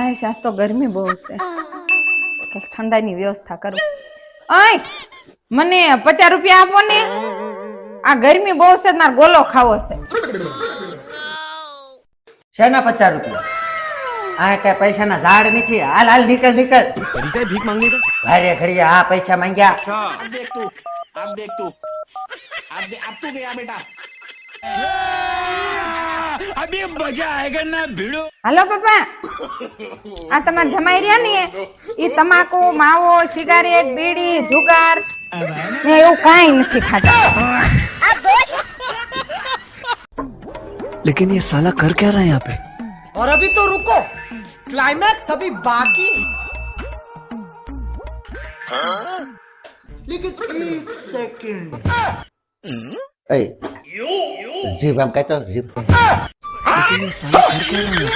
હાય આજ તો ગરમી બહુ છે, કંઈક ઠંડાની વ્યવસ્થા કરું. ઓય મને 50 રૂપિયા આપો ને, આ ગરમી બહુ છે, મારે ગોલો ખાવો છે. શેના 50 રૂપિયા? આ કઈ પૈસાના ઝાડ નથી. હાલ હાલ નીકળ નીકળ. तरीका है भीख मांगने का. ભારે ઘડીએ આ પૈસા માંગ્યા. अब देख तू, अब देख तू, अब तू गया बेटा. अभी मजा आएगा ना भिड़ो. હાલો પપ્પા, આ તમારા જમાઈ રહ્યા ને એ તમાકુ, માવો, સિગારેટ, બીડી, જુગાર ને એવું કાંઈ નથી ખાતા. लेकिन ये साला कर क्या रहा है यहाँ पे? और अभी तो रुको, क्लाइमैक्स अभी बाकी. लेकिन एक सेकंड. એ જીભ આમ કહેતો જીભ. लेकिन ये साला कर क्या रहा है?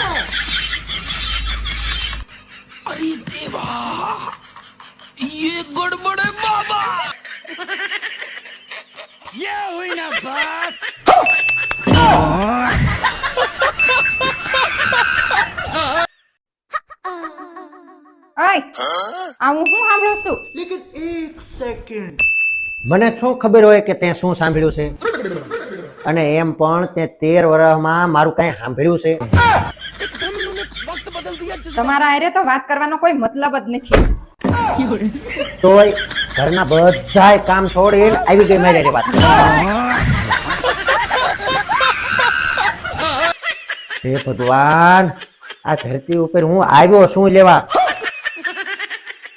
अरे देवा, ये गड़बड़ है बाबा. ये हुई ना बात. ઓય આ હું શું સાંભળું છું? लेकिन एक सेकंड. મને શું ખબર હોય કે તે શું સાંભળ્યું છે? અને એમ પણ તે 13 વર્ષમાં મારું કઈ સાંભળ્યું છે? તમારા હારે તો વાત કરવાનો કોઈ મતલબ જ નથી. તોય ઘરના બધાય કામ છોડીને આવી ગઈ મારી હારે વાત કરવા. હે ભગવાન, આ ધરતી ઉપર હું આવ્યો શું લેવા?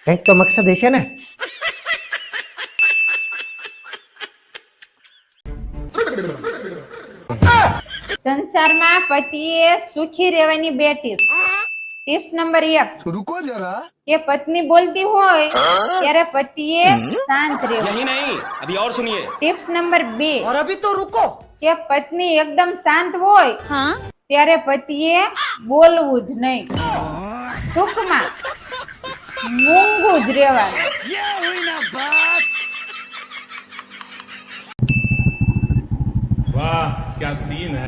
કંઈક તો મકસદ હશે ને. સંસારમાં પતિએ સુખી રહેવાની 2 ટિપ્સ. ટિપ્સ નંબર 1, रुको जरा. કે પત્ની બોલતી હોય ત્યારે પતિએ શાંત રહેવું. यही नहीं, अभी और सुनिए. ટિપ્સ નંબર 2, और अभी तो रुको. કે પત્ની એકદમ શાંત હોય ત્યારે પતિએ બોલવું જ નહીં. ટૂંકમાં મૂંગું જ રહેવાનું. ये हुई ना बात. वाह क्या सीन है,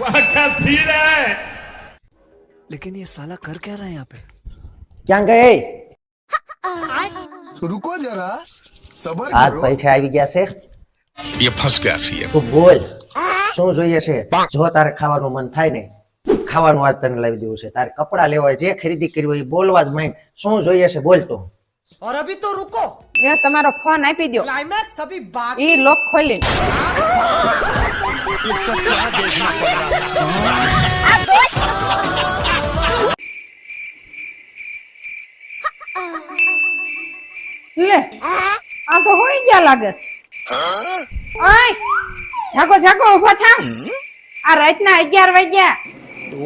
वाह क्या सीन है. लेकिन ये साला कर क्या रहा है यहाँ पे? ક્યાં ગઈ? रुको जरा. सबर આજ પૈસા આવી ગયા છે. ये फंस गया सी है. તું બોલ, શું જોઈએ છે? જો તારે ખાવાનું મન થાય ને, ખાવાનું આજ તને લાવી દેવું છે. તારે કપડા લેવા હોય, જે ખરીદી કરવી હોય એ બોલવા જ માંડ. શું જોઈએ છે બોલ તું. और अभी तो रुको, એ તમારો ફોન આપી દો, क्लाइमैक्स अभी बाकी. એ લોક ખોલી. લે આ તો હોઈ ગયા લાગે છે. ઓય જાગો જાગો, ઊભા થાવ. આ રાતના 11 વાગ્યા.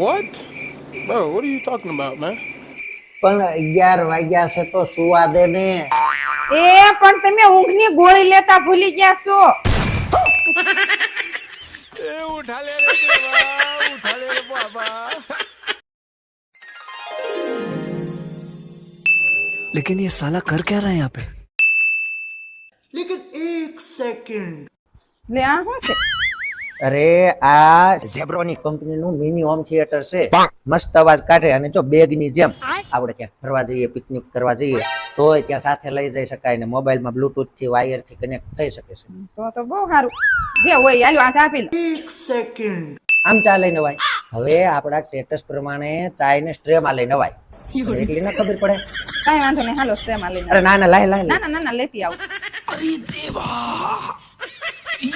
What? Bro, what are you talking about, man? પણ 11 વાગ્યા છે તો સુવા દે ને. એ પણ તમે ઊંઘની ગોળી લેતા ભૂલી ગયા છો. उठा ले रे देवा, उठा ले रे बाबा. लेकिन ये साला कर क्या रहा है यहाँ पे? लेकिन एक सेकंड. લે આ શું છે? અરે આ ઝેબ્રોની કંપનીનું મિની હોમ થિયેટર છે. મસ્ત અવાજ કાઢે અને જો બેગની જેમ આપણે ક્યાંક ફરવા જઈએ, પિકનિક કરવા જઈએ તોય ત્યાં સાથે લઈ જઈ શકાય ને મોબાઈલમાં બ્લુટૂથ થી વાયર થી કનેક્ટ થઈ શકે છે. તો બહુ સારું. જે હોય હાલો આ ચા પી લો. एक सेकंड. આમ ચા લઈ નવાય. હવે આપણા સ્ટેટસ પ્રમાણે ચાય ને સ્ટ્રેમાં લઈ નવાય. એટલી ના ખબર પડે. કઈ વાંધો નહીં, હાલો સ્ટ્રેમાં લઈને. અરે ના ના લાય લાય ના ના ના ના લેતી આવું. अरे देवा,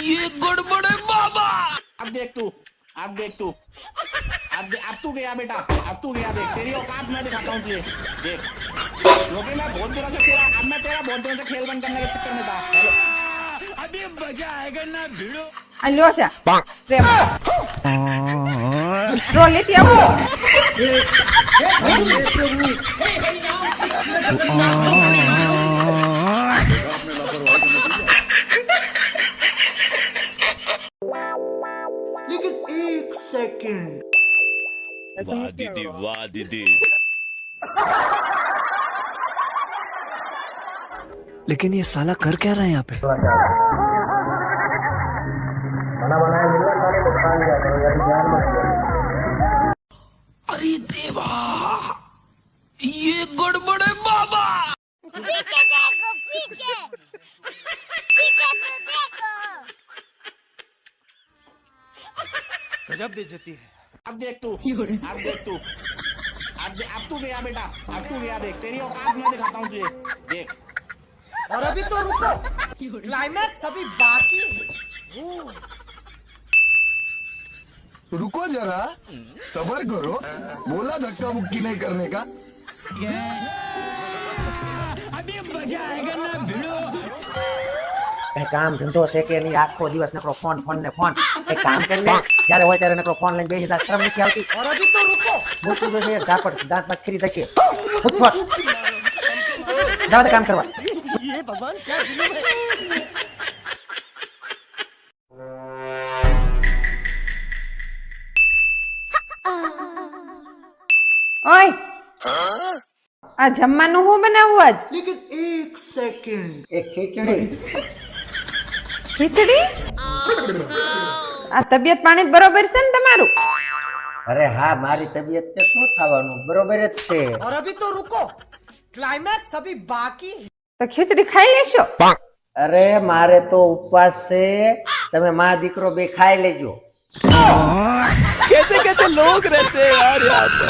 ये गड़बड़ है बाबा. अब देख तू, अब देख तू, अब तू गया बेटा, अब तू गया. देख तेरी औकात मैं दिखाता हूँ तुझे. देख क्योंकि मैं बहुत दिनों से तेरा, अब मैं तेरा बहुत दिनों से खेल बंद करने के चक्कर में था. हेलो, अभी मजा आएगा ना भिड़ो. આ લ્યો ચા સ્ટ્રેમાં. સ્ટ્રો લેતી આવું. लेकिन एक सेकंड. वाह दीदी, वाह दीदी. लेकिन ये साला कर क्या रहा है यहाँ पे? ये गड़बड़ है बाबा। पीछे देखो पीछे पीछे तो देखो गजब बेइज्जती है। अब देख तू, अब देख तू, अब तू गया बेटा, अब तू गया देख, तेरी औकात मैं दिखाता हूँ तुझे, देख। और अभी तो रुको, क्लाइमैक्स अभी बाकी है। रुको जरा, सबर करो। बोला धक्का मुक्की नहीं करने का। કઈ કામ ધંધો છે કે નહીં? આખો દિવસ નકરો ફોન ફોન ને ફોન. કઈ કામ કરીને જ્યારે હોય ત્યારે નકરો ફોન લઈને બેસી જા. શરમ નથી આવતી? और अभी तो रुको, બોલતું તો છે ઝાપડ દાંતમાં ખીરી થશે. ફૂટફાટ. જાવ દે કામ કરવા. ઓય આ જમવાનું હું બનાવું આજ? એ ખીચડી. ખીચડી? આ તબિયત પાણી બરોબર છે ને તમારું? અરે હા, મારી તબિયત તે શું થવાનું, બરોબર જ છે. और अभी तो रुको, क्लाइमैक्स अभी बाकी है। તો ખીચડી ખાઈ લેશો? અરે મારે તો ઉપવાસ છે, તમે માં દીકરો બે ખાઈ લેજો. कैसे कैसे लोग रहते हैं यार यहाँ पे।